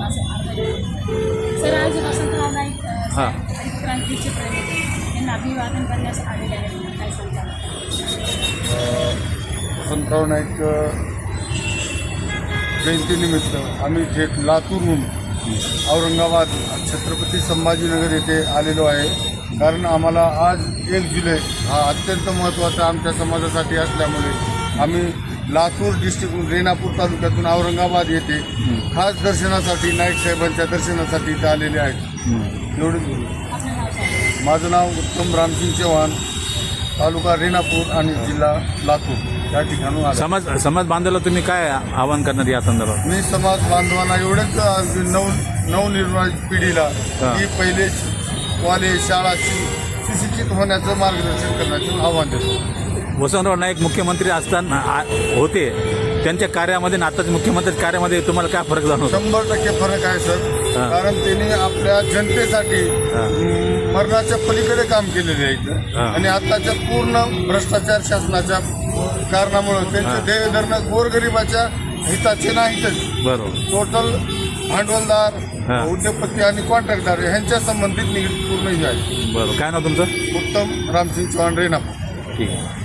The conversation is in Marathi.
असं अर्ध सर आज वसंतराव नाईक हां. क्रांतीचे प्रेमी यांना अभिवादन करण्यास आलेले आहेत. काय सांगता? वसंतराव नाईक जयंतीनिमित्त आम्ही थेट लातूरहून औरंगाबाद छत्रपती संभाजीनगर येथे आलेलो आहे. कारण आम्हाला आज 1 जुलै हा अत्यंत महत्त्वाचा आमच्या समाजासाठी असल्यामुळे आम्ही लातूर डिस्ट्रिक्टहून रेणापूर तालुक्यातून औरंगाबाद येथे खास दर्शनासाठी नाईक साहेबांच्या दर्शनासाठी इथं आलेले आहेत. एवढंच बोलू. आपलं नाव सांगा. माझं नाव उत्तम रामसिंग चव्हाण, तालुका रेणापूर आणि जिल्हा लातूर या ठिकाणून आलो. समाज बांधवाला तुम्ही काय आवाहन करणार या संदर्भात? मी समाज बांधवांना एवढंच नवनिर्माण पिढीला की पहिले कॉलेज शाळा सुशिक्षित होण्याचं मार्गदर्शन करण्याचं आव्हान देतो. वसंतराव नाईक मुख्यमंत्री असताना होते, त्यांच्या कार्यामध्ये आणि आताच्या मुख्यमंत्री कार्यामध्ये तुम्हाला काय फरक जाणवतो? 100% फरक आहे सर. कारण त्यांनी आपल्या जनतेसाठी मरणाच्या पलीकडे काम केलेले आहे आणि आताच्या पूर्ण भ्रष्टाचार शासनाच्या कारणामुळे त्यांचे ध्येय धरणं गोरगरिबाच्या हिताचे नाहीतच, बरोबर, टोटल भांडवलदार, उद्योगपती आणि कॉन्ट्रॅक्टदार ह्यांच्या संबंधित निगडीत पूर्ण हे आहे. बरोबर. काय नाव तुमचं? उत्तम रामसिंग चव्हाण, रेणापूर. ठीक आहे.